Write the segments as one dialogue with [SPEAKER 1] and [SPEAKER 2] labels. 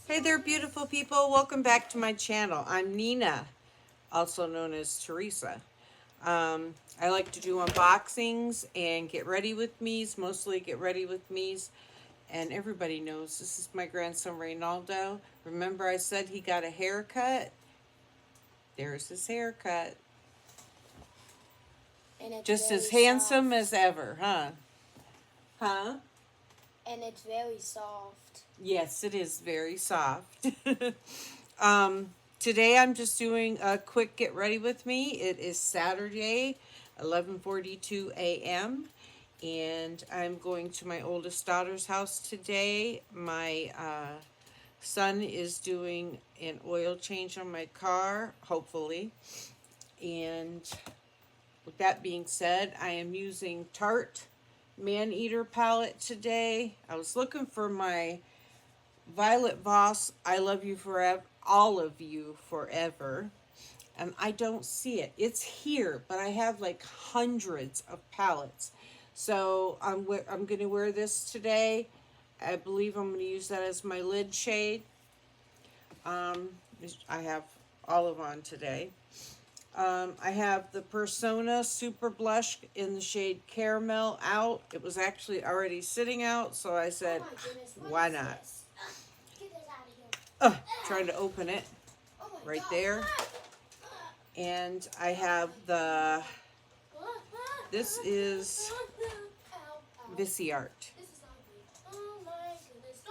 [SPEAKER 1] Hey there, beautiful people. Welcome back to my channel. I'm Nina, also known as Teresa. I like to do unboxings and get ready with me's, mostly get ready with me's. And everybody knows this is my grandson, Reynaldo. Remember I said he got a haircut? There's his haircut.
[SPEAKER 2] And it's
[SPEAKER 1] just as
[SPEAKER 2] very
[SPEAKER 1] handsome
[SPEAKER 2] soft.
[SPEAKER 1] as ever, huh? Huh?
[SPEAKER 2] And it's very soft.
[SPEAKER 1] Yes, it is very soft. Today I'm just doing a quick get ready with me. It is Saturday, 11:42 a.m. and I'm going to my oldest daughter's house today. My son is doing an oil change on my car, hopefully. And with that being said, I am using Tarte Man-Eater palette today. I was looking for my Violet Voss, I Love You Forever, All of You Forever, and I don't see it. It's here, but I have like hundreds of palettes. So I'm going to wear this today. I believe I'm going to use that as my lid shade. I have olive on today. I have the Persona Super Blush in the shade Caramel out. It was actually already sitting out, so I said, why not? Trying to open it right there. And I have the, this is Art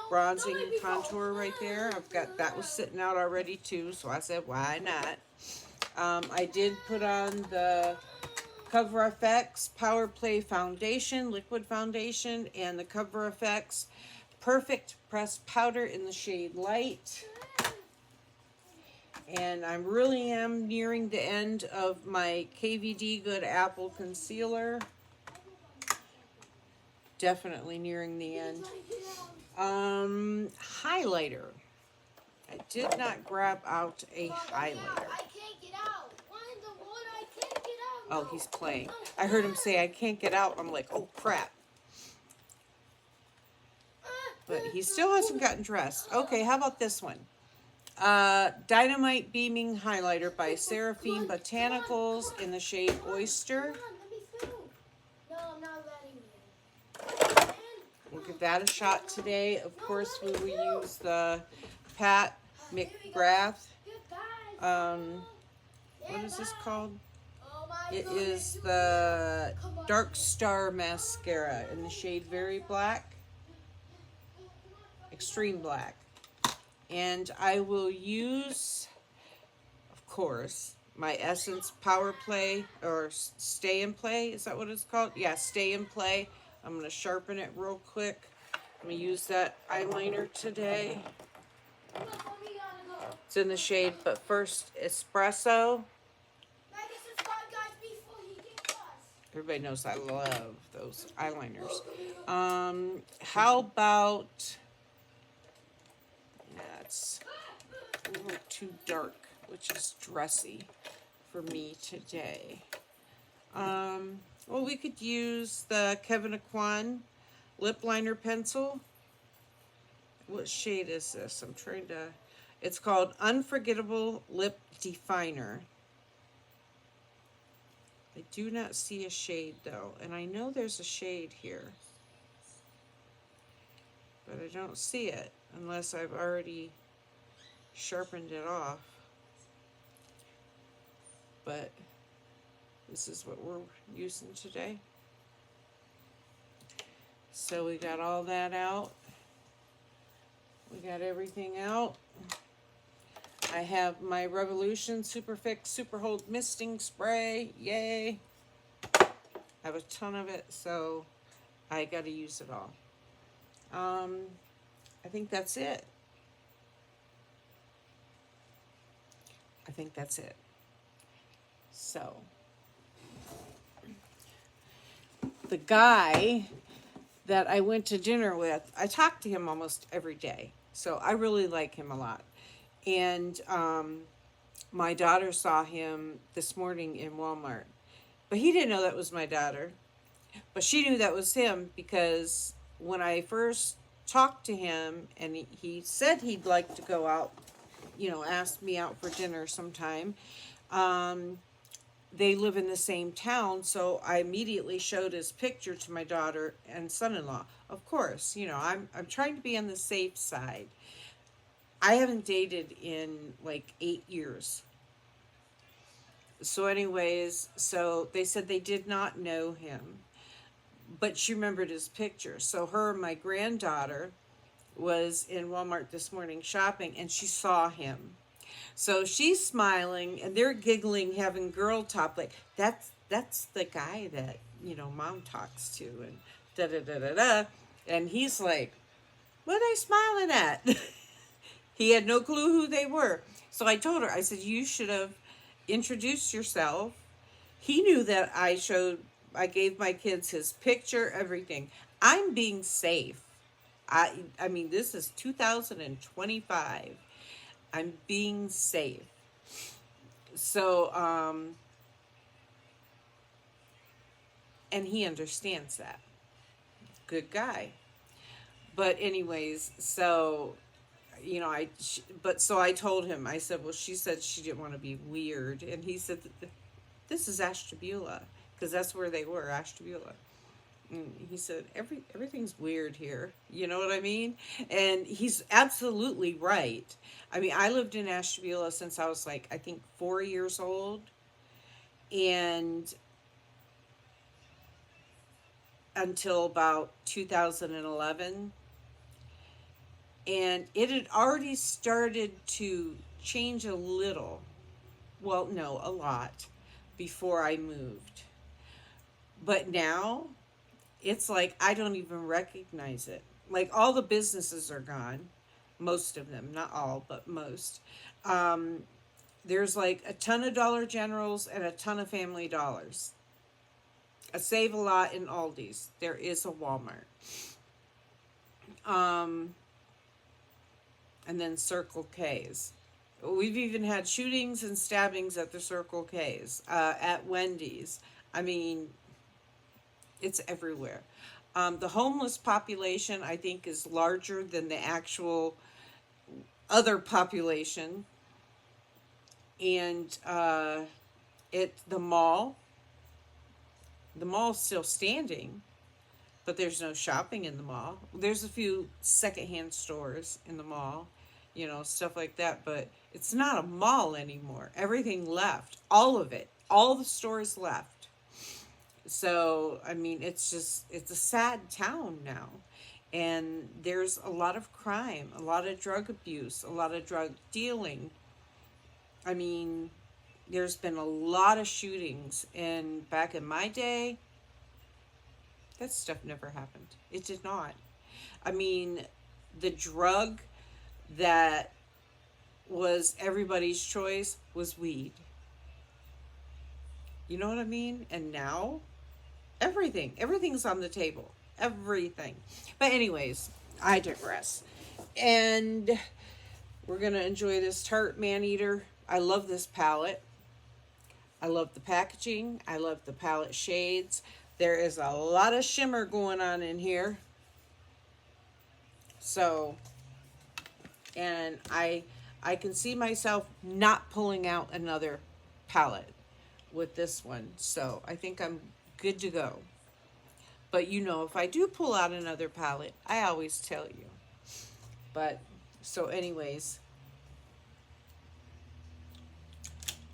[SPEAKER 1] bronzing contour right there. I've got, that was sitting out already too, so I said, why not? I did put on the Cover FX Power Play Foundation, Liquid Foundation, and the Cover FX Perfect Pressed Powder in the shade Light. And I really am nearing the end of my KVD Good Apple Concealer. Definitely nearing the end. Highlighter. I did not grab out a highlighter. Oh, he's playing. I heard him say, I can't get out. I'm like, oh, crap. But he still hasn't gotten dressed. Okay, how about this one? Dynamite Beaming Highlighter by Seraphine Botanicals in the shade Oyster. We'll give that a shot today. Of course, we will use the Pat McGrath. What is this called? It is the Dark Star Mascara in the shade Very Black. Extreme Black. And I will use, of course, my Essence Power Play, or Stay and Play. Is that what it's called? Yeah, Stay and Play. I'm going to sharpen it real quick. I'm going to use that eyeliner today. It's in the shade, but first, Espresso. Everybody knows I love those eyeliners. How about... That's a little too dark, which is dressy for me today. Well, we could use the Kevyn Aucoin lip liner pencil. What shade is this? I'm trying to... It's called Unforgettable Lip Definer. I do not see a shade, though, and I know there's a shade here, but I don't see it unless I've already sharpened it off. But this is what we're using today. So we got all that out. We got everything out. I have my Revolution Super Fix Super Hold Misting Spray. Yay! I have a ton of it, so I got to use it all. I think that's it. I think that's it. So, the guy that I went to dinner with, I talk to him almost every day. So I really like him a lot. And my daughter saw him this morning in Walmart. But he didn't know that was my daughter. But she knew that was him because when I first talked to him, and he said he'd like to go out, ask me out for dinner sometime. Um, they live in the same town, so I immediately showed his picture to my daughter and son-in-law. Of course, I'm trying to be on the safe side. I haven't dated in like 8 years. So, anyways, so they said they did not know him, but she remembered his picture. So, her and my granddaughter was in Walmart this morning shopping, and she saw him. So she's smiling, and they're giggling, having girl talk, like that's the guy that mom talks to, and da da da da da. And he's like, "What are they smiling at?" He had no clue who they were. So I told her, I said, "You should have introduced yourself." He knew that I gave my kids his picture, everything. I'm being safe. I mean, this is 2025. I'm being safe. So, and he understands that. Good guy. But anyways, so but so I told him. I said, "Well, she said she didn't want to be weird," and he said, "This is Ashtabula, because that's where they were, Ashtabula." And he said, everything's weird here. You know what I mean? And he's absolutely right. I mean, I lived in Ashtabula since I was like, I think 4 years old. And until about 2011. And it had already started to change a little. Well, no, a lot before I moved. But now it's like I don't even recognize it. Like all the businesses are gone, most of them, not all, but most. Um, there's like a ton of Dollar Generals and a ton of Family Dollars. A Save a Lot in Aldi's. There is a Walmart. Um, and then Circle K's. We've even had shootings and stabbings at the Circle K's, at Wendy's. I mean, it's everywhere. The homeless population, I think, is larger than the actual other population. And the mall's still standing, but there's no shopping in the mall. There's a few secondhand stores in the mall, stuff like that, but it's not a mall anymore. Everything left. All of it. All the stores left. So, I mean, it's a sad town now. And there's a lot of crime, a lot of drug abuse, a lot of drug dealing. I mean, there's been a lot of shootings. And back in my day, that stuff never happened. It did not. I mean, the drug that was everybody's choice was weed. You know what I mean? And now, everything's on the table. Everything. But anyways, I digress. And we're going to enjoy this Tarte Man-Eater. I love this palette. I love the packaging. I love the palette shades. There is a lot of shimmer going on in here. So, and I can see myself not pulling out another palette with this one. So I think I'm good to go. But if I do pull out another palette, I always tell you. But, so anyways,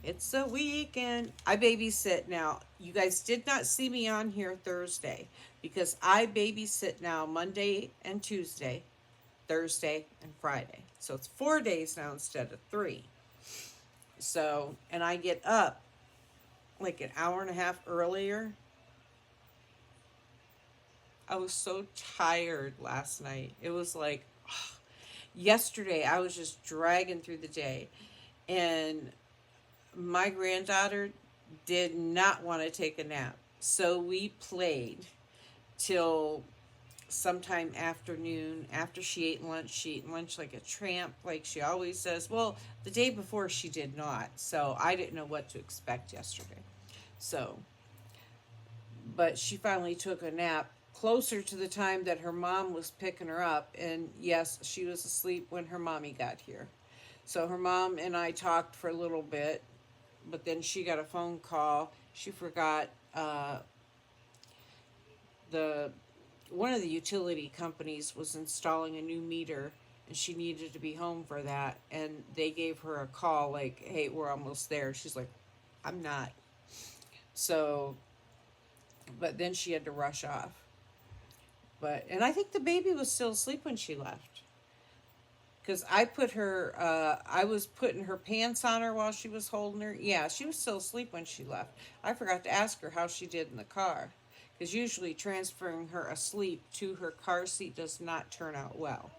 [SPEAKER 1] it's a weekend. I babysit now. You guys did not see me on here Thursday because I babysit now Monday and Tuesday, Thursday and Friday. So it's 4 days now instead of 3. So, and I get up like an hour and a half earlier. I was so tired last night. It was like, yesterday I was just dragging through the day. And my granddaughter did not want to take a nap. So we played till sometime afternoon. After she ate lunch like a tramp, like she always does. Well, the day before she did not. So I didn't know what to expect yesterday. So, but she finally took a nap closer to the time that her mom was picking her up. And yes, she was asleep when her mommy got here. So her mom and I talked for a little bit, but then she got a phone call. She forgot the one of the utility companies was installing a new meter, and she needed to be home for that, and they gave her a call like, hey, we're almost there. She's like, I'm not. So but then she had to rush off. But and I think the baby was still asleep when she left, because I was putting her pants on her while she was holding her. Yeah, she was still asleep when she left. I forgot to ask her how she did in the car, because usually transferring her asleep to her car seat does not turn out well.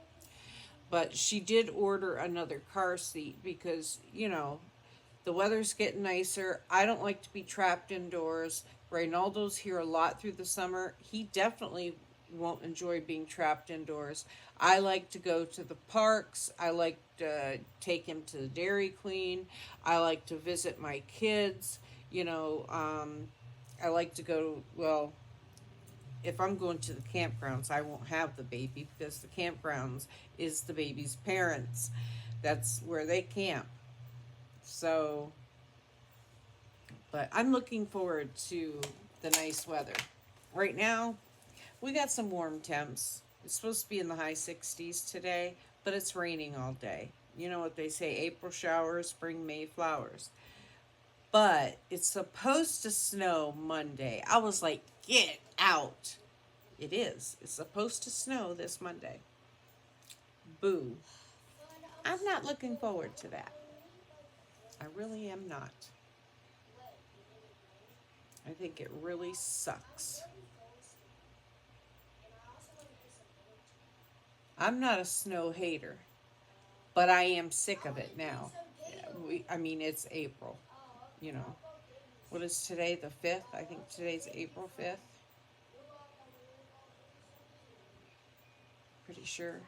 [SPEAKER 1] But she did order another car seat because, the weather's getting nicer. I don't like to be trapped indoors. Reynaldo's here a lot through the summer. He definitely won't enjoy being trapped indoors. I like to go to the parks. I like to take him to the Dairy Queen. I like to visit my kids. I like to go, well, if I'm going to the campgrounds, I won't have the baby because the campgrounds is the baby's parents. That's where they camp. So, but I'm looking forward to the nice weather. Right now, we got some warm temps. It's supposed to be in the high 60s today, but it's raining all day. You know what they say, April showers, spring May flowers. But it's supposed to snow Monday. I was like, get out. It is. It's supposed to snow this Monday. Boo. I'm not looking forward to that. I really am not. I think it really sucks. I'm not a snow hater, but I am sick of it now. I mean, it's April, you know. What is today, the 5th? I think today's April 5th. Pretty sure.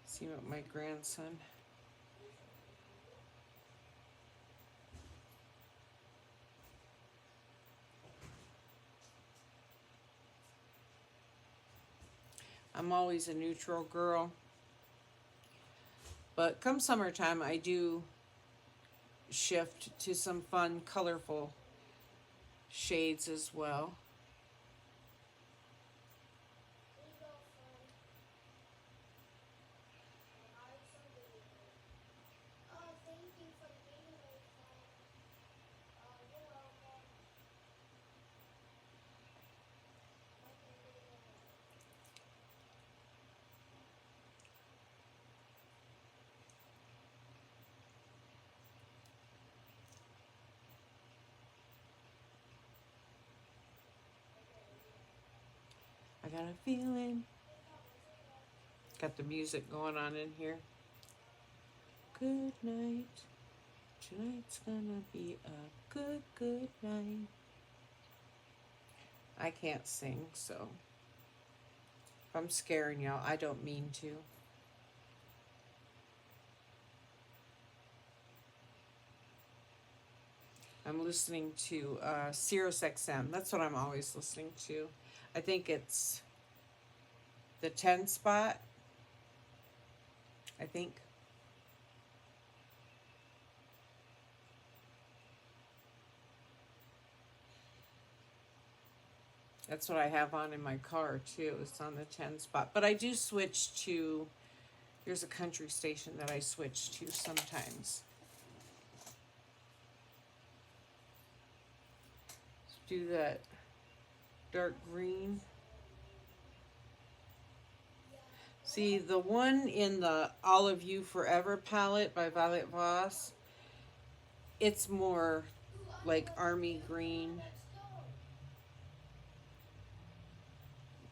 [SPEAKER 1] See what my grandson. I'm always a neutral girl. But come summertime, I do shift to some fun, colorful shades as well. I got a feeling. Got the music going on in here. Good night. Tonight's gonna be a good, good night. I can't sing, so if I'm scaring y'all, I don't mean to. I'm listening to Sirius XM. That's what I'm always listening to. I think it's the 10 spot. I think. That's what I have on in my car too. It's on the 10 spot. But I do switch to, there's a country station that I switch to sometimes. Let's do that dark green. See, the one in the Olive You Forever palette by Violet Voss, it's more like army green.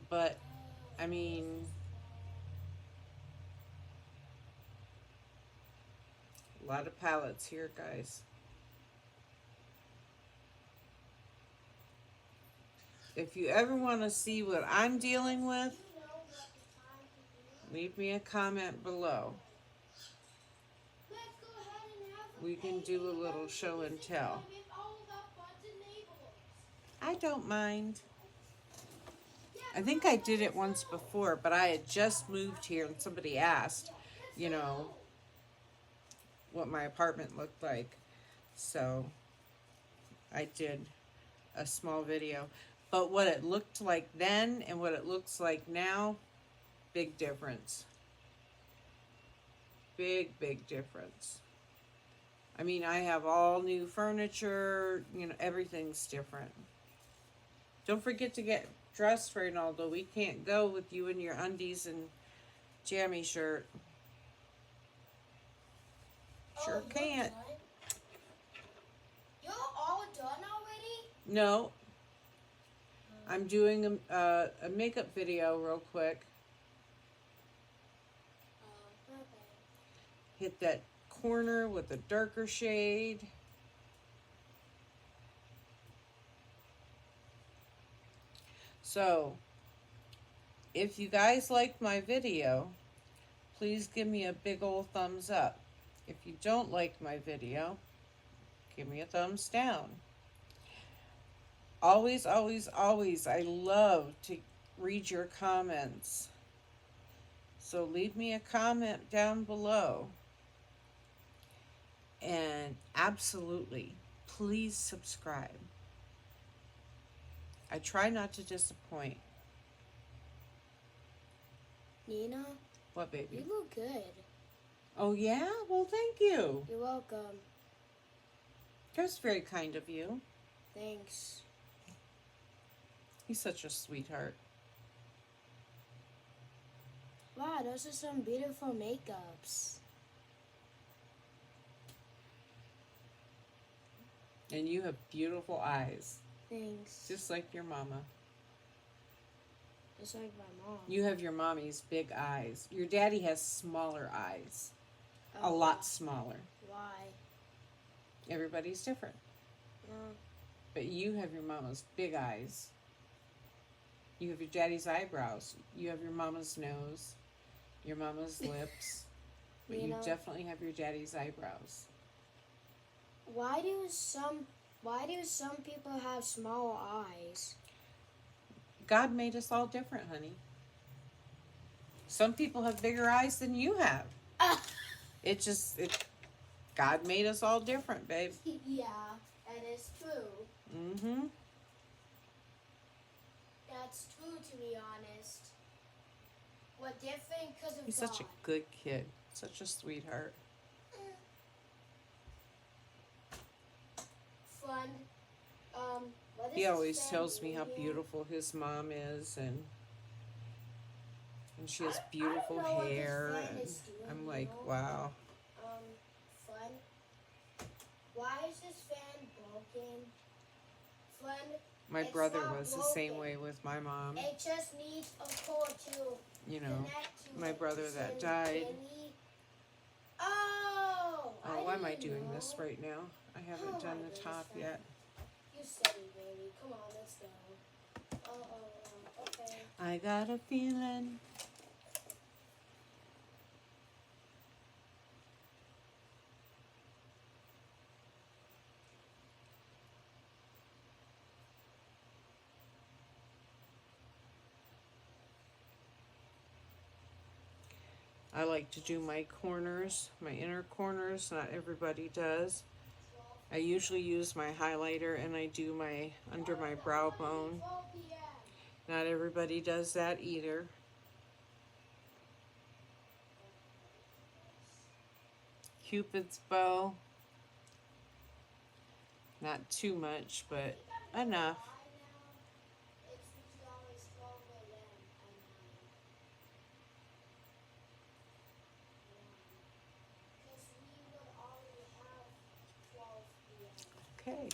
[SPEAKER 1] But, I mean, a lot of palettes here, guys. If you ever want to see what I'm dealing with, leave me a comment below. We can do a little show and tell. I don't mind. I think I did it once before, but I had just moved here and somebody asked, you know, what my apartment looked like. So I did a small video. But what it looked like then and what it looks like now, big difference. Big difference. I mean, I have all new furniture, you know, everything's different. Don't forget to get dressed, Reynaldo. We can't go with you in your undies and jammy shirt. Sure
[SPEAKER 2] Oh,
[SPEAKER 1] can't.
[SPEAKER 2] You're all done already?
[SPEAKER 1] No. I'm doing a makeup video real quick.
[SPEAKER 2] Okay.
[SPEAKER 1] Hit that corner with a darker shade. So, if you guys like my video, please give me a big old thumbs up. If you don't like my video, give me a thumbs down. Always, I love to read your comments. So leave me a comment down below. And absolutely, please subscribe. I try not to disappoint.
[SPEAKER 2] Nina?
[SPEAKER 1] What, baby?
[SPEAKER 2] You look good.
[SPEAKER 1] Oh, yeah? Well, thank you.
[SPEAKER 2] You're welcome.
[SPEAKER 1] That's very kind of you.
[SPEAKER 2] Thanks.
[SPEAKER 1] He's such a sweetheart.
[SPEAKER 2] Wow, those are some beautiful makeups.
[SPEAKER 1] And you have beautiful eyes.
[SPEAKER 2] Thanks.
[SPEAKER 1] Just like your mama.
[SPEAKER 2] Just like my mom.
[SPEAKER 1] You have your mommy's big eyes. Your daddy has smaller eyes. A
[SPEAKER 2] Oh,
[SPEAKER 1] lot smaller.
[SPEAKER 2] Why?
[SPEAKER 1] Everybody's different.
[SPEAKER 2] No.
[SPEAKER 1] But you have your mama's big eyes. You have your daddy's eyebrows. You have your mama's nose. Your mama's lips. But you definitely have your daddy's eyebrows.
[SPEAKER 2] Why do some people have small eyes?
[SPEAKER 1] God made us all different, honey. Some people have bigger eyes than you have. God made us all different, babe.
[SPEAKER 2] Yeah, that is true.
[SPEAKER 1] Mm-hmm.
[SPEAKER 2] That's true, to be honest. We're different because of
[SPEAKER 1] He's
[SPEAKER 2] God.
[SPEAKER 1] such a good kid. Such a sweetheart.
[SPEAKER 2] Fun. What is
[SPEAKER 1] He
[SPEAKER 2] this
[SPEAKER 1] always
[SPEAKER 2] fan
[SPEAKER 1] tells me
[SPEAKER 2] doing
[SPEAKER 1] how
[SPEAKER 2] here?
[SPEAKER 1] beautiful his mom is, and she has
[SPEAKER 2] I don't
[SPEAKER 1] beautiful
[SPEAKER 2] know what this
[SPEAKER 1] hair,
[SPEAKER 2] fan
[SPEAKER 1] and
[SPEAKER 2] is doing,
[SPEAKER 1] I'm
[SPEAKER 2] you
[SPEAKER 1] like,
[SPEAKER 2] know?
[SPEAKER 1] wow.
[SPEAKER 2] Fun. Why is this fan broken? Fun.
[SPEAKER 1] My
[SPEAKER 2] It's
[SPEAKER 1] brother
[SPEAKER 2] not
[SPEAKER 1] was the same
[SPEAKER 2] broken.
[SPEAKER 1] way with my mom.
[SPEAKER 2] It just needs a cord to
[SPEAKER 1] You know,
[SPEAKER 2] connect to
[SPEAKER 1] my
[SPEAKER 2] it.
[SPEAKER 1] brother that died.
[SPEAKER 2] Oh!
[SPEAKER 1] Oh, why am I
[SPEAKER 2] didn't
[SPEAKER 1] doing
[SPEAKER 2] know.
[SPEAKER 1] this right now? I haven't
[SPEAKER 2] Oh
[SPEAKER 1] done
[SPEAKER 2] my
[SPEAKER 1] the top
[SPEAKER 2] goodness,
[SPEAKER 1] yet.
[SPEAKER 2] You silly baby. Come on, let's go. Okay.
[SPEAKER 1] I got a feeling. I like to do my corners, my inner corners. Not everybody does. I usually use my highlighter and I do my under my brow bone.
[SPEAKER 2] 12 p.m.
[SPEAKER 1] Not everybody does that either. Cupid's bow. Not too much, but enough.
[SPEAKER 2] It's usually always 12 a.m. Because we would already have 12 p.m.
[SPEAKER 1] Okay.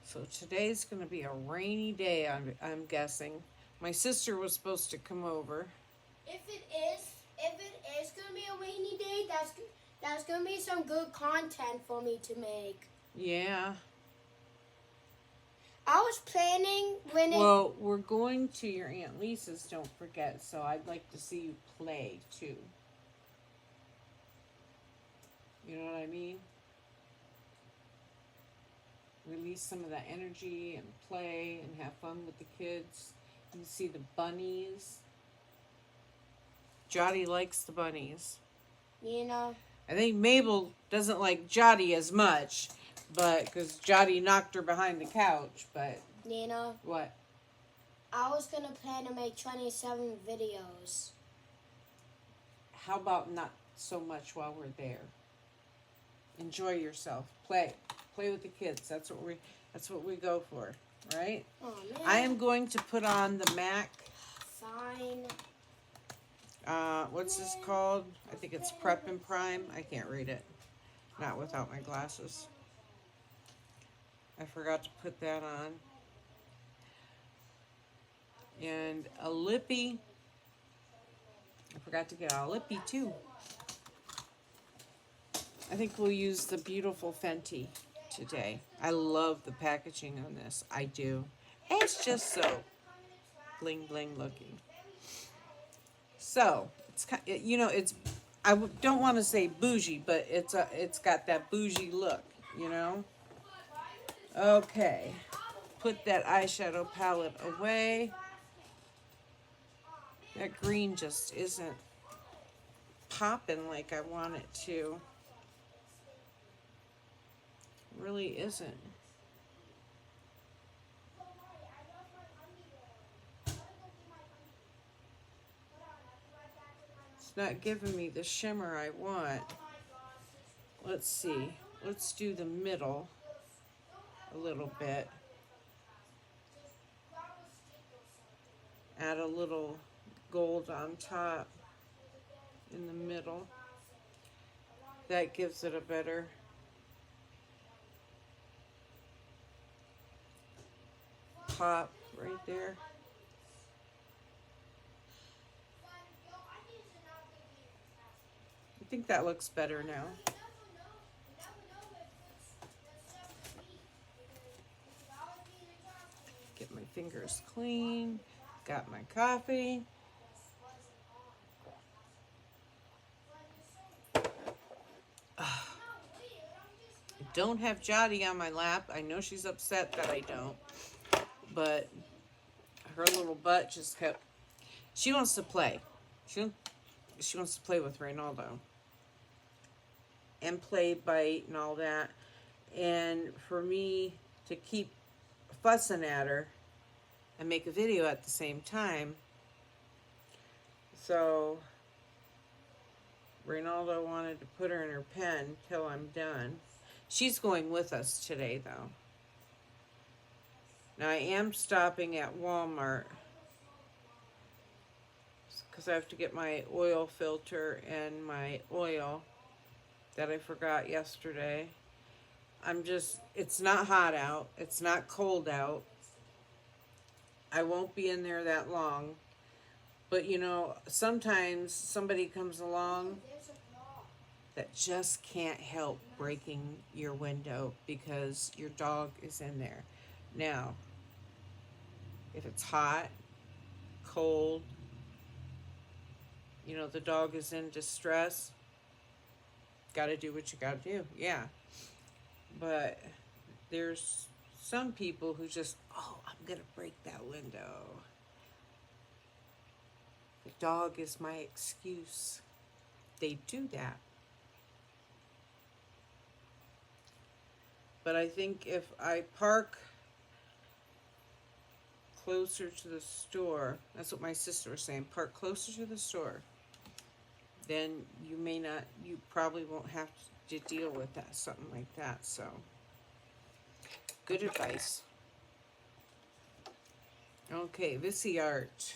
[SPEAKER 1] So today's going to be a rainy day, I'm guessing. My sister was supposed to come over.
[SPEAKER 2] If it is gonna be a rainy day, that's gonna be some good content for me to make.
[SPEAKER 1] Yeah.
[SPEAKER 2] I was planning when
[SPEAKER 1] Well, we're going to your Aunt Lisa's, don't forget, so I'd like to see you play, too. You know what I mean? release some of that energy and play and have fun with the kids. You see the bunnies. Jotty likes the bunnies.
[SPEAKER 2] You know,
[SPEAKER 1] I think Mabel doesn't like Jotty as much, but because Jotty knocked her behind the couch. But
[SPEAKER 2] you know,
[SPEAKER 1] what?
[SPEAKER 2] I was gonna plan to make 27 videos.
[SPEAKER 1] How about not so much while we're there? Enjoy yourself. Play with the kids. That's what we go for, right?
[SPEAKER 2] Oh man.
[SPEAKER 1] I am going to put on the MAC.
[SPEAKER 2] Fine.
[SPEAKER 1] What's this called? I think it's Prep and Prime. I can't read it. Not without my glasses. I forgot to put that on. And a lippy. I forgot to get a lippy too. I think we'll use the beautiful Fenty today. I love the packaging on this. I do. It's just so bling bling looking. So it's it's. Don't want to say bougie, but it's got that bougie look. Okay, put that eyeshadow palette away. That green just isn't popping like I want it to. Really isn't. It's not giving me the shimmer I want. Let's see. Let's do the middle a little bit. Add a little gold on top in the middle. That gives it a better pop right there. I think that looks better now. Get my fingers clean. Got my coffee. I don't have Jotty on my lap. I know she's upset that I don't. But her little butt just kept... She wants to play. She wants to play with Reynaldo. And play, bite, and all that. And for me to keep fussing at her and make a video at the same time. So Reynaldo wanted to put her in her pen till I'm done. She's going with us today, though. Now, I am stopping at Walmart because I have to get my oil filter and my oil that I forgot yesterday. It's not hot out. It's not cold out. I won't be in there that long. But, sometimes somebody comes along that just can't help breaking your window because your dog is in there. Now, if it's hot, cold, the dog is in distress, got to do what you got to do. Yeah. But there's some people who just, I'm going to break that window. The dog is my excuse. They do that. But I think if I park closer to the store, that's what my sister was saying, park closer to the store, then you probably won't have to deal with that, something like that. So, good advice. Okay, Visi Art.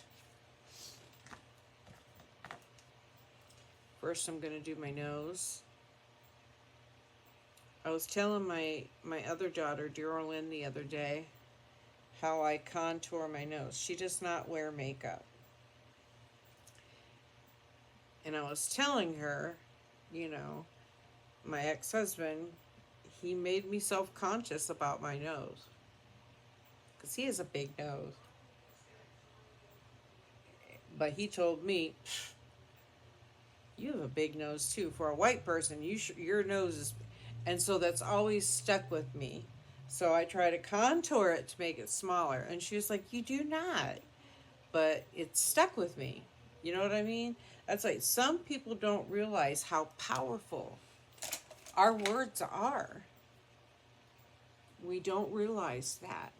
[SPEAKER 1] First, I'm going to do my nose. I was telling my other daughter, Darylyn, the other day, how I contour my nose. She does not wear makeup. And I was telling her, my ex-husband, he made me self-conscious about my nose. Because he has a big nose. But he told me, you have a big nose too. For a white person, your nose is... And so that's always stuck with me. So I try to contour it to make it smaller. And she was like, "You do not." But it stuck with me. You know what I mean? That's like some people don't realize how powerful our words are. We don't realize that.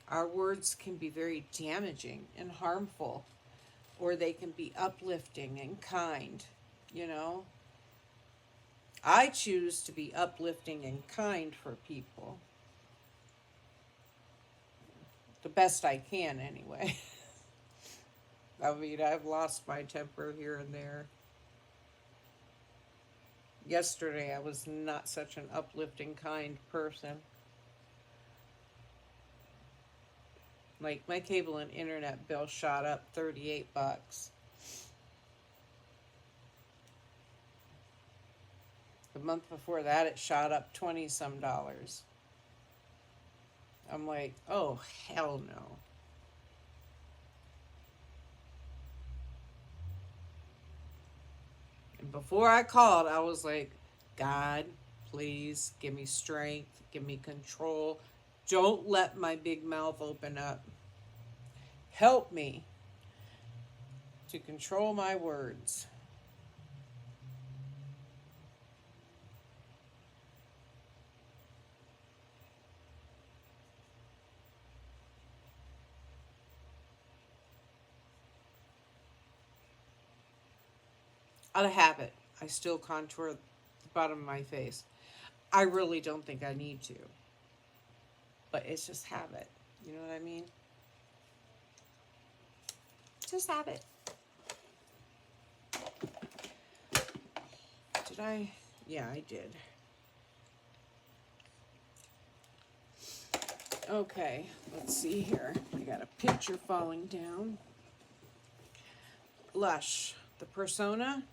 [SPEAKER 1] Our words can be very damaging and harmful, or they can be uplifting and kind, you know? I choose to be uplifting and kind for people. The best I can, anyway. I mean, I've lost my temper here and there. Yesterday, I was not such an uplifting, kind person. Like, my cable and internet bill shot up $38. The month before that, it shot up 20 some dollars. I'm like, oh, hell no. And before I called, I was like, God, please give me strength, give me control. Don't let my big mouth open up. Help me to control my words. Out of habit, I still contour the bottom of my face. I really don't think I need to, but it's just habit. You know what I mean? Just habit. Did I? Yeah, I did. Okay, let's see here. I got a picture falling down. Lush, the Persona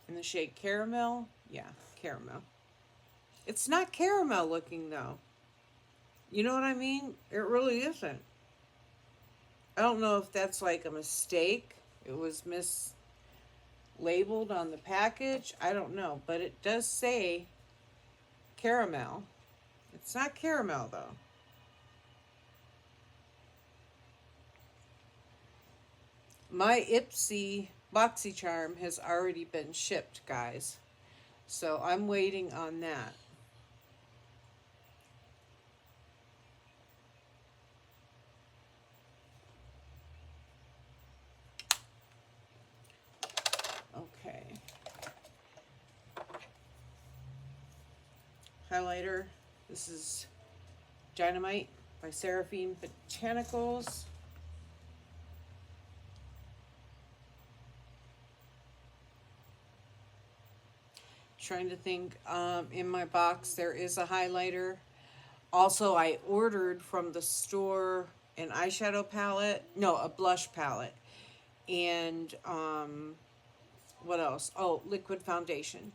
[SPEAKER 1] in the shade Caramel. Yeah, caramel. It's not caramel looking though. You know what I mean? It really isn't. I don't know if that's like a mistake. It was mislabeled on the package. I don't know, but it does say caramel. It's not caramel though. My Ipsy BoxyCharm has already been shipped, guys. So I'm waiting on that. Okay. Highlighter. This is Dynamite by Seraphine Botanicals. Trying to think. In my box, there is a highlighter. Also, I ordered from the store an eyeshadow palette. No, a blush palette. And what else? Oh, liquid foundation.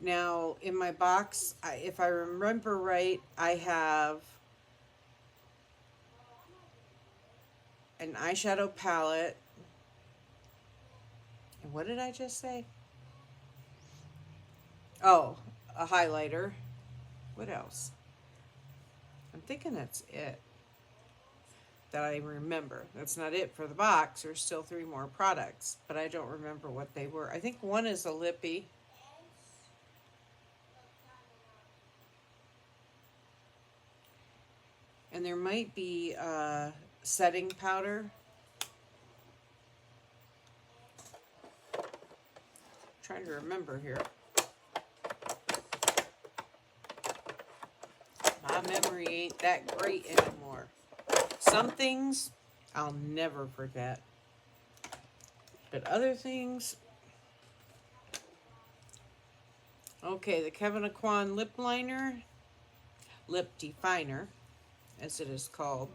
[SPEAKER 1] Now, in my box, if I remember right, I have an eyeshadow palette. And what did I just say? Oh, a highlighter. What else? I'm thinking that's it that I remember. That's not it for the box. There's still 3 more products, but I don't remember what they were. I think one is a lippy. And there might be setting powder. I'm trying to remember here. My memory ain't that great anymore. Some things I'll never forget. But other things... Okay, the Kevin Aquan lip liner. Lip definer, as it is called.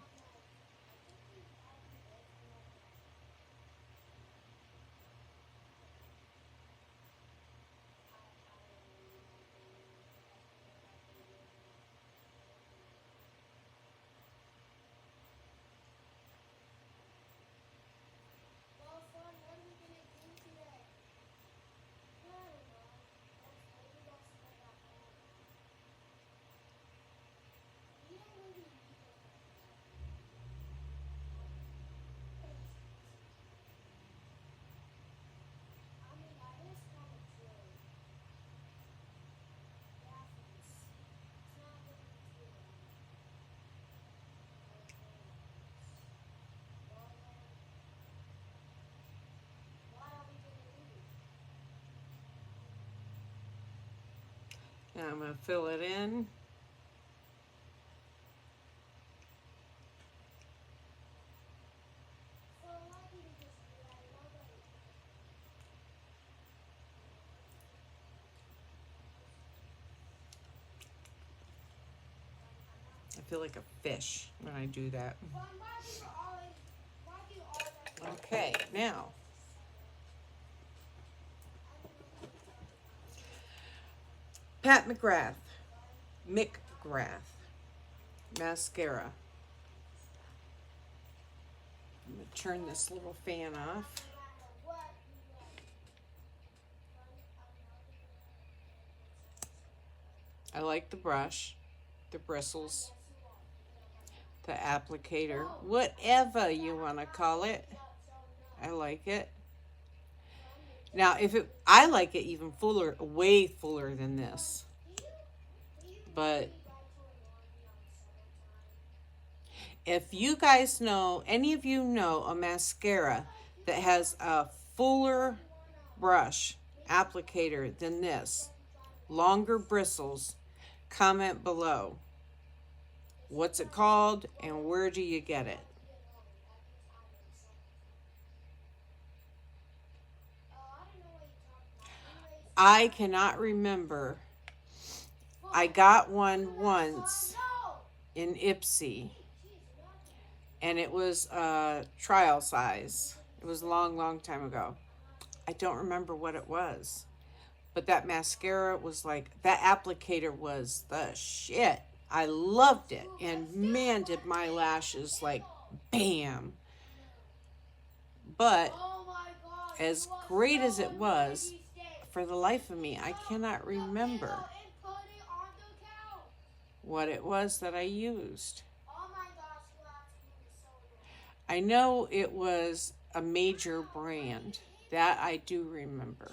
[SPEAKER 1] Now I'm going to fill it in. I feel like a fish when I do that. Okay, now Pat McGrath mascara. I'm going to turn this little fan off. I like the brush, the bristles, the applicator, whatever you want to call it. I like it. Now, I like it even fuller, way fuller than this. But if you guys know, any of you know a mascara that has a fuller brush applicator than this, longer bristles, comment below. What's it called and where do you get it? I cannot remember. I got one once in Ipsy, and it was trial size. It was a long, long time ago. I don't remember what it was, but that mascara was like, that applicator was the shit. I loved it, and man, did my lashes like bam. But as great as it was, for the life of me, I cannot remember what it was that I used. I know it was a major brand. That I do remember.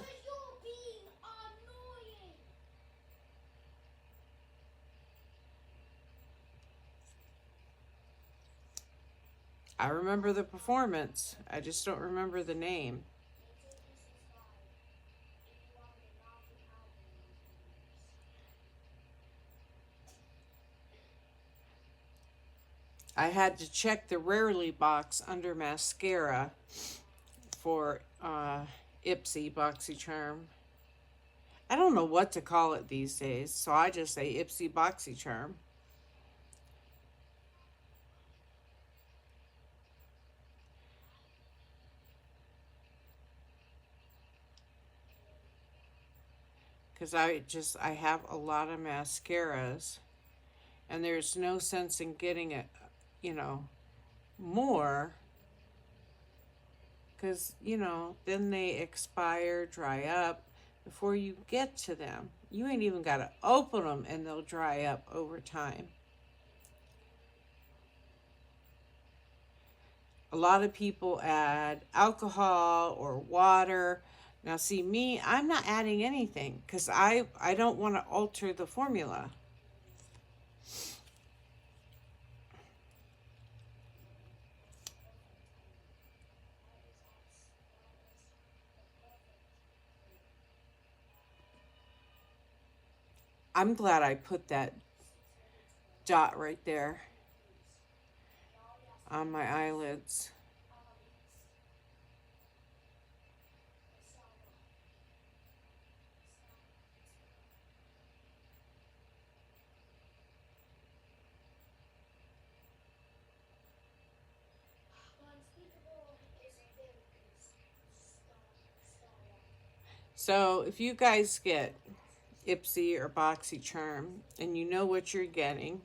[SPEAKER 1] I remember the performance. I just don't remember the name. I had to check the Rarely box under mascara for Ipsy BoxyCharm. I don't know what to call it these days, so I just say Ipsy BoxyCharm. Because I have a lot of mascaras, and there's no sense in getting it, more, because, then they expire, dry up before you get to them. You ain't even got to open them, and they'll dry up over time. A lot of people add alcohol or water. Now, see, me, I'm not adding anything because I don't want to alter the formula. I'm glad I put that dot right there on my eyelids. So if you guys get Ipsy or BoxyCharm and you know what you're getting,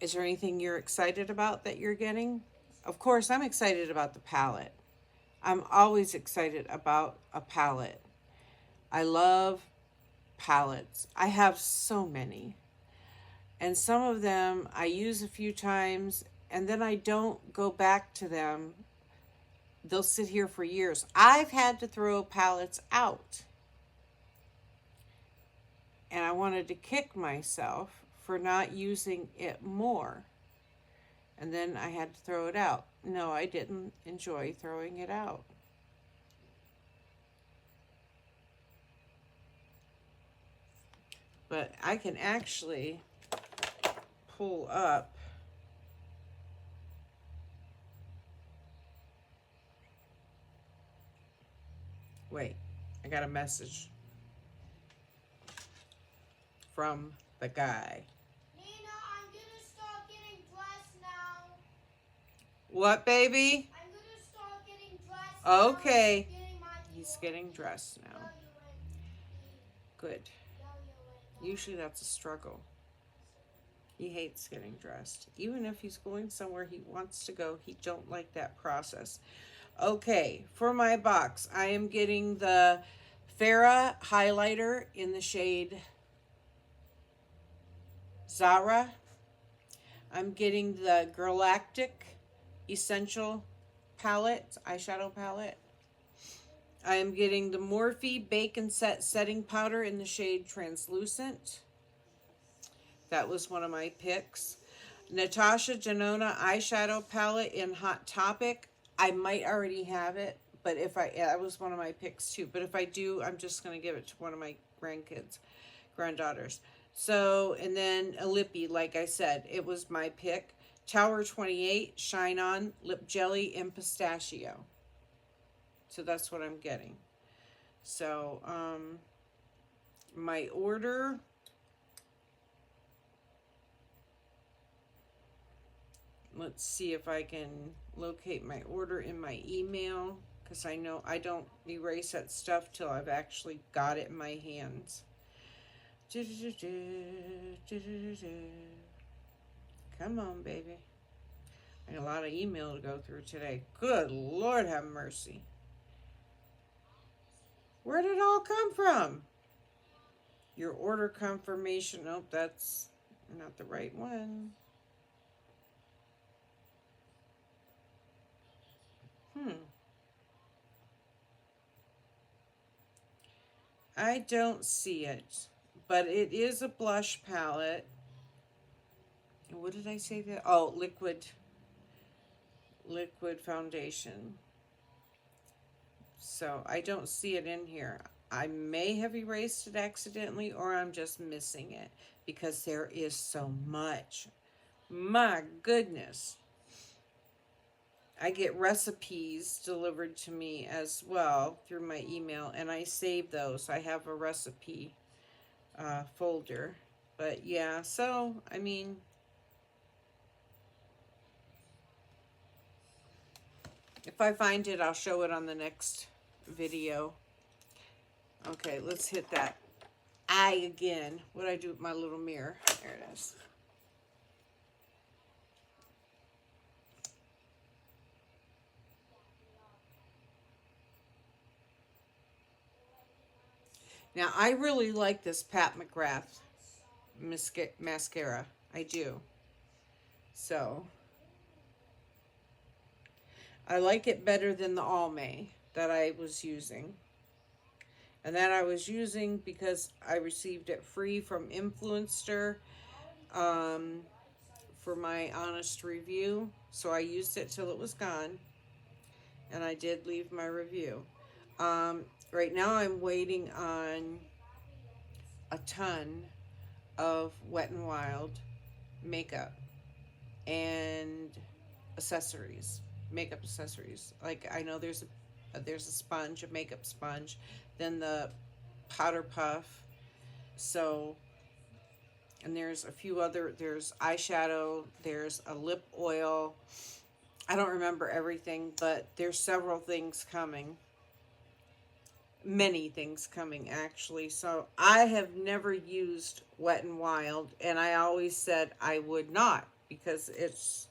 [SPEAKER 1] is there anything you're excited about that you're getting? Of course, I'm excited about the palette. I'm always excited about a palette. I love palettes. I have so many. And some of them I use a few times and then I don't go back to them. They'll sit here for years. I've had to throw palettes out. And I wanted to kick myself for not using it more. And then I had to throw it out. No, I didn't enjoy throwing it out. But I can actually pull up. Wait, I got a message from the guy.
[SPEAKER 2] Nina, I'm gonna start getting dressed now.
[SPEAKER 1] What, baby?
[SPEAKER 2] I'm gonna start getting dressed now.
[SPEAKER 1] Okay.
[SPEAKER 2] Getting my
[SPEAKER 1] He's getting dressed now. Good. Usually that's a struggle. He hates getting dressed. Even if he's going somewhere he wants to go, he don't like that process. Okay, for my box, I am getting the Farrah highlighter in the shade Zara. I'm getting the Galactic Essential palette, eyeshadow palette. I am getting the Morphe Bake and Set setting powder in the shade Translucent. That was one of my picks. Natasha Denona eyeshadow palette in Hot Topic. I might already have it, but if that was one of my picks too. But if I do, I'm just going to give it to one of my granddaughters. So, and then a lippy, like I said, it was my pick. Tower 28, Shine On, Lip Jelly, and Pistachio. So that's what I'm getting. So, my order... Let's see if I can locate my order in my email, because I know I don't erase that stuff till I've actually got it in my hands. Come on, baby. I got a lot of email to go through today. Good Lord have mercy. Where did it all come from? Your order confirmation. Nope, that's not the right one. I don't see it, but it is a blush palette. What did I say that? Oh, liquid foundation. So I don't see it in here. I may have erased it accidentally, or I'm just missing it because there is so much. My goodness. I get recipes delivered to me as well through my email, and I save those. I have a recipe folder. But yeah, so, I mean, if I find it, I'll show it on the next video. Okay, let's hit that eye again. What do I do with my little mirror? There it is. Now, I really like this Pat McGrath mascara. I do. So, I like it better than the Almay that I was using. And that I was using because I received it free from Influencer for my honest review. So I used it till it was gone. And I did leave my review. Right now I'm waiting on a ton of Wet n Wild makeup and accessories, makeup accessories. Like I know there's a sponge, a makeup sponge, then the powder puff. So, and there's a few other. There's eyeshadow. There's a lip oil. I don't remember everything, but there's several things coming. Many things coming actually. So I have never used Wet n Wild, and I always said I would not because it's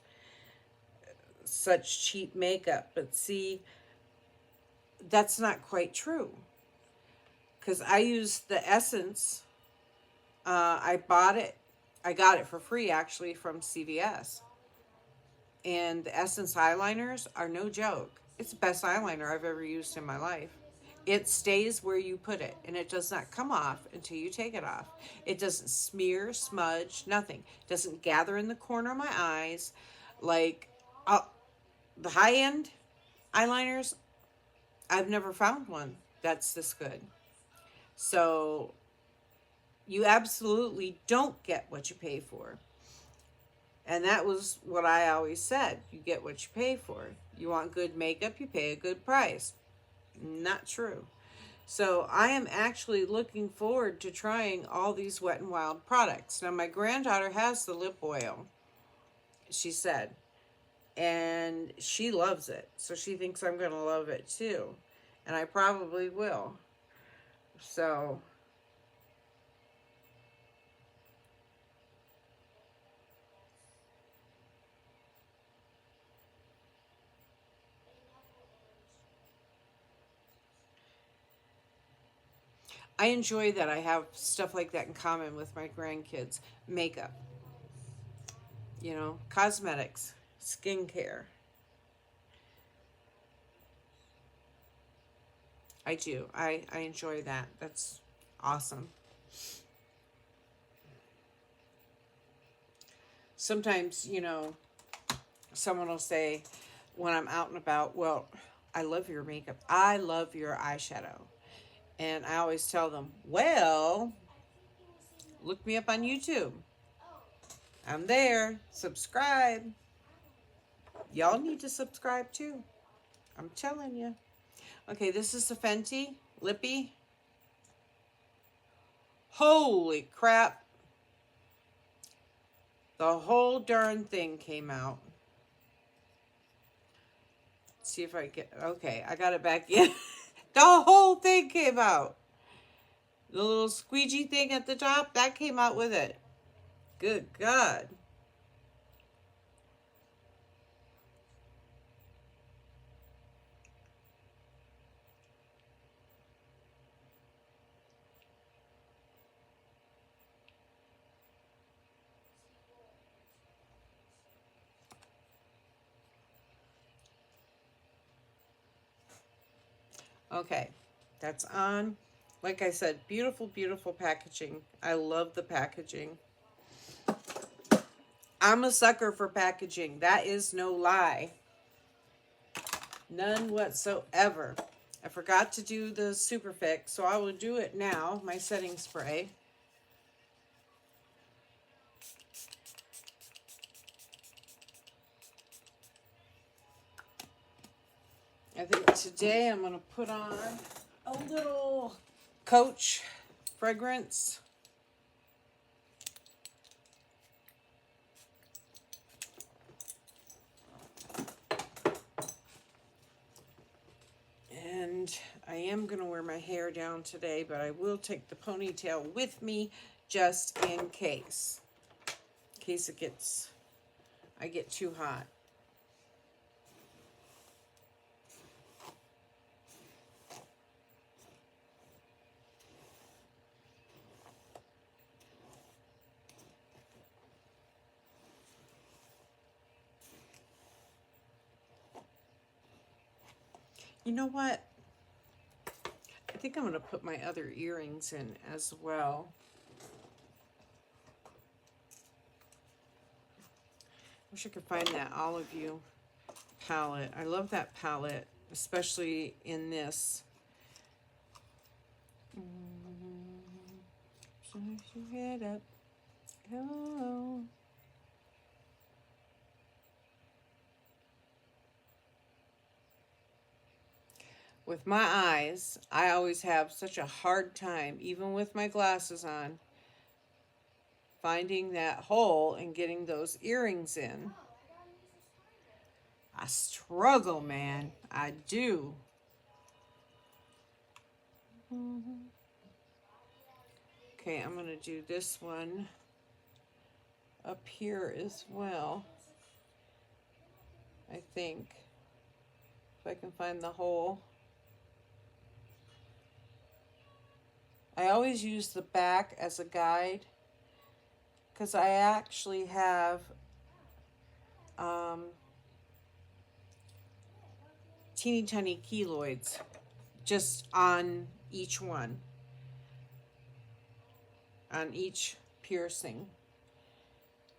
[SPEAKER 1] such cheap makeup. But see, that's not quite true because I used the Essence. I bought it. I got it for free actually from CVS. And the Essence eyeliners are no joke. It's the best eyeliner I've ever used in my life. It stays where you put it, and it does not come off until you take it off. It doesn't smear, smudge, nothing. It doesn't gather in the corner of my eyes. Like the high-end eyeliners, I've never found one that's this good. So you absolutely don't get what you pay for. And that was what I always said. You get what you pay for. You want good makeup, you pay a good price. Not true. So I am actually looking forward to trying all these Wet n Wild products. Now my granddaughter has the lip oil, she said, and she loves it. So she thinks I'm going to love it too. And I probably will. So I enjoy that I have stuff like that in common with my grandkids. Makeup, cosmetics, skincare. I do. I enjoy that. That's awesome. Sometimes, someone will say when I'm out and about, well, I love your makeup. I love your eyeshadow. And I always tell them, well, look me up on YouTube. I'm there. Subscribe. Y'all need to subscribe too. I'm telling you. Okay, this is the Fenty Lippy. Holy crap. The whole darn thing came out. Let's see if I get... Okay, I got it back in. The whole thing came out. The little squeegee thing at the top, that came out with it. Good God. Okay, that's on. Like I said, beautiful, beautiful packaging. I love the packaging. I'm a sucker for packaging. That is no lie. None whatsoever. I forgot to do the Super Fix, so I will do it now. My setting spray. I think today I'm going to put on a little Coach fragrance. And I am going to wear my hair down today, but I will take the ponytail with me just in case. In case I get too hot. You know what? I think I'm going to put my other earrings in as well. Wish I could find that Olive You palette. I love that palette, especially in this. Raise your head up. Hello. With my eyes, I always have such a hard time, even with my glasses on, finding that hole and getting those earrings in. I struggle, man. I do. Okay, I'm going to do this one up here as well. I think. If I can find the hole. I always use the back as a guide because I actually have teeny tiny keloids just on each one, on each piercing.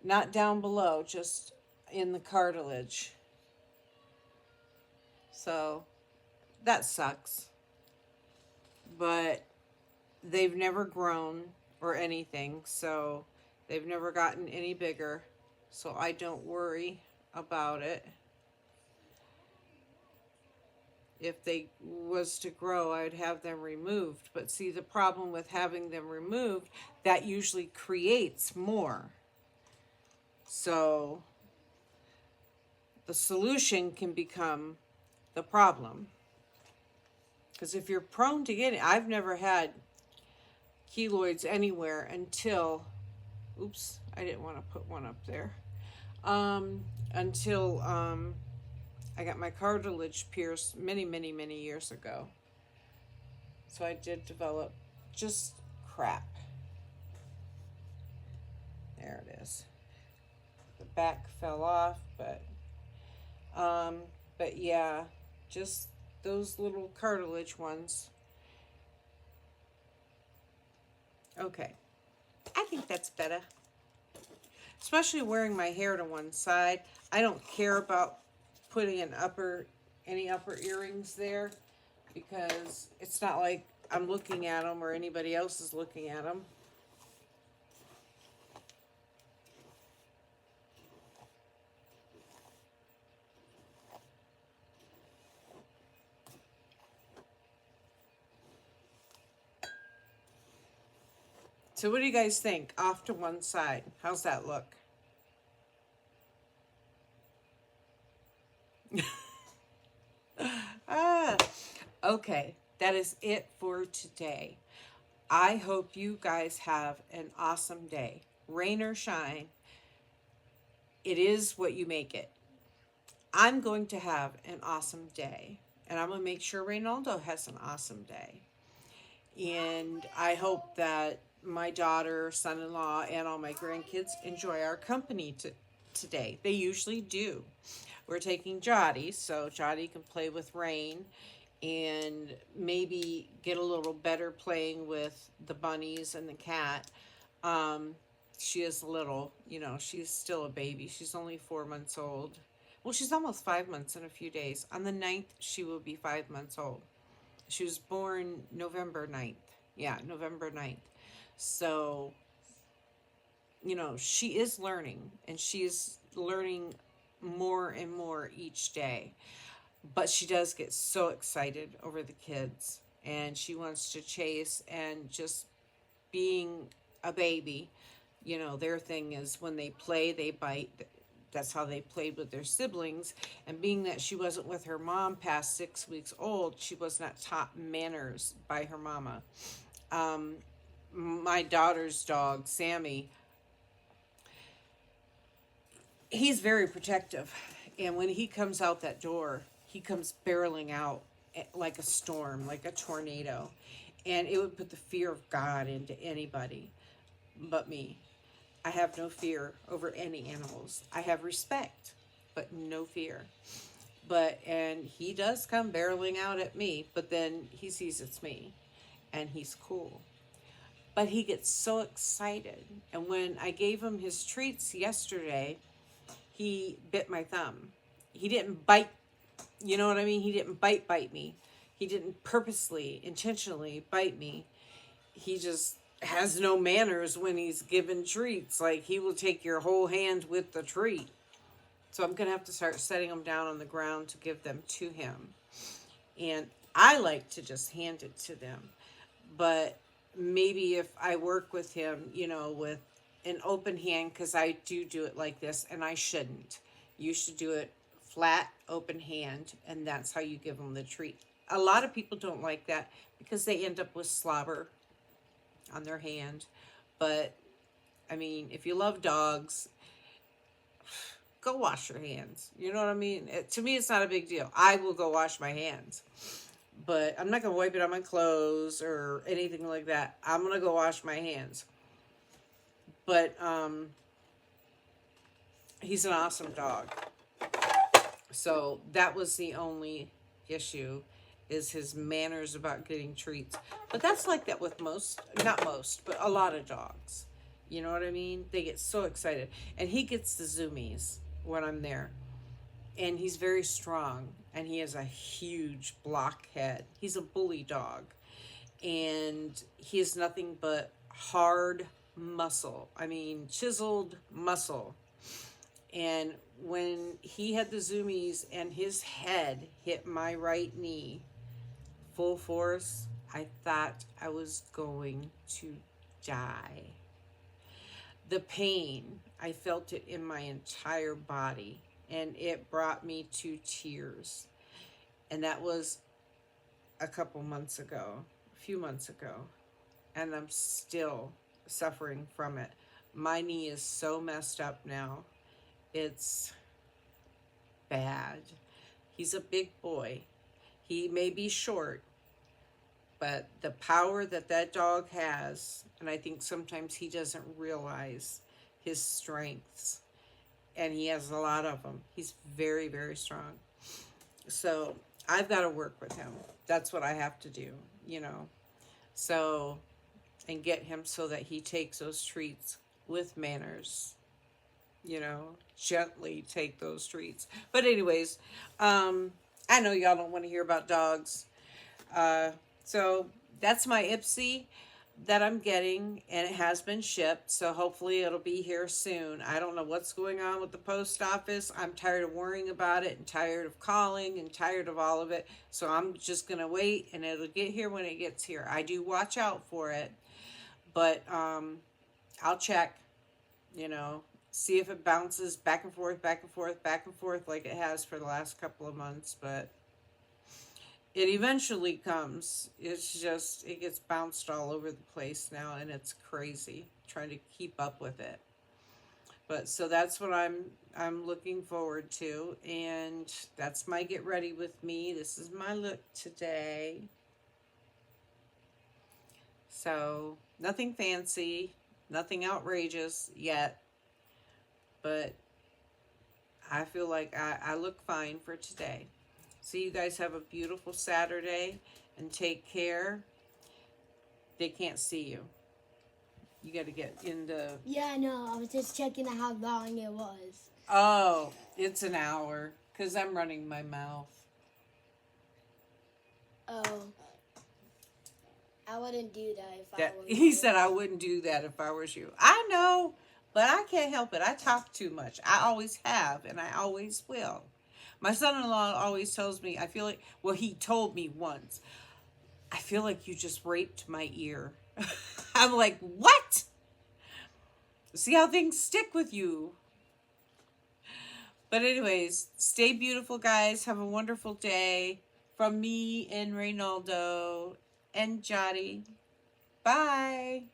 [SPEAKER 1] Not down below, just in the cartilage. So that sucks. But they've never grown. or anything. So they've never gotten any bigger. So I don't worry about it. If they was to grow, I'd have them removed. But see, the problem with having them removed, that usually creates more. So the solution can become the problem. Because if you're prone to getting, I've never had keloids anywhere until, oops, I didn't want to put one up there. Until I got my cartilage pierced many, many, many years ago. So I did develop just crap. There it is. The back fell off, but yeah, just those little cartilage ones. Okay, I think that's better. Especially wearing my hair to one side. I don't care about putting any upper earrings there, because it's not like I'm looking at them or anybody else is looking at them. So what do you guys think? Off to one side. How's that look? Okay. That is it for today. I hope you guys have an awesome day. Rain or shine, it is what you make it. I'm going to have an awesome day. And I'm going to make sure Reynaldo has an awesome day. And I hope that my daughter, son-in-law, and all my grandkids enjoy our company today. They usually do. We're taking Jotty, so Jotty can play with Rain and maybe get a little better playing with the bunnies and the cat. She is little, she's still a baby. She's only 4 months old. Well, she's almost 5 months in a few days. On the 9th, she will be 5 months old. She was born November 9th. Yeah, November 9th. So, she is learning, and she's learning more and more each day. But she does get so excited over the kids, and she wants to chase, and just being a baby, their thing is when they play, they bite. That's how they played with their siblings. And being that she wasn't with her mom past 6 weeks old, she was not taught manners by her mama. My daughter's dog, Sammy, he's very protective. And when he comes out that door, he comes barreling out like a storm, like a tornado. And it would put the fear of God into anybody but me. I have no fear over any animals. I have respect, but no fear. And he does come barreling out at me, but then he sees it's me, and he's cool. But he gets so excited. And when I gave him his treats yesterday, he bit my thumb. He didn't bite, you know what I mean? He didn't bite me. He didn't purposely, intentionally bite me. He just has no manners when he's given treats. Like, he will take your whole hand with the treat. So I'm going to have to start setting them down on the ground to give them to him. And I like to just hand it to them. But maybe if I work with him, with an open hand, because I do it like this, and I shouldn't. You should do it flat, open hand, and that's how you give them the treat. A lot of people don't like that because they end up with slobber on their hand. But, I mean, if you love dogs, go wash your hands. You know what I mean? To me, it's not a big deal. I will go wash my hands. But I'm not going to wipe it on my clothes or anything like that. I'm going to go wash my hands. But he's an awesome dog. So that was the only issue, is his manners about getting treats. But that's like that with not most, but a lot of dogs. You know what I mean? They get so excited. And he gets the zoomies when I'm there. And he's very strong. And he has a huge block head. He's a bully dog. And he is nothing but hard muscle. I mean, chiseled muscle. And when he had the zoomies and his head hit my right knee full force, I thought I was going to die. The pain, I felt it in my entire body, and it brought me to tears. And that was a couple months ago, a few months ago, and I'm still suffering from it. My knee is so messed up now. It's bad. He's a big boy. He may be short, but the power that that dog has, and I think sometimes he doesn't realize his strengths, and he has a lot of them. He's very, very strong. So I've got to work with him. That's what I have to do, you know. So, and get him so that he takes those treats with manners, you know, gently take those treats. But anyways, I know y'all don't want to hear about dogs. So that's my Ipsy that I'm getting, and it has been shipped, so hopefully it'll be here soon. I don't know what's going on with the post office. I'm tired of worrying about it and tired of calling and tired of all of it, so I'm just going to wait, and it'll get here when it gets here. I do watch out for it, but I'll check, you know, see if it bounces back and forth, back and forth, back and forth like it has for the last couple of months, but it eventually comes. It's just, it gets bounced all over the place now, and it's crazy trying to keep up with it. But so that's what I'm looking forward to, and that's my get ready with me. This is my look today. So nothing fancy, nothing outrageous yet, but I feel like I look fine for today. So you guys have a beautiful Saturday and take care. They can't see you. You got to get into...
[SPEAKER 2] Yeah, no, I was just checking how long it was.
[SPEAKER 1] Oh, it's an hour because I'm running my mouth.
[SPEAKER 2] Oh. I wouldn't do that if I were
[SPEAKER 1] He
[SPEAKER 2] you.
[SPEAKER 1] said I wouldn't do that if I was you. I know, but I can't help it. I talk too much. I always have, and I always will. My son-in-law always tells me, I feel like, well, he told me once, I feel like you just raped my ear. I'm like, what? See how things stick with you. But anyways, stay beautiful, guys. Have a wonderful day. From me and Reynaldo and Jotty. Bye.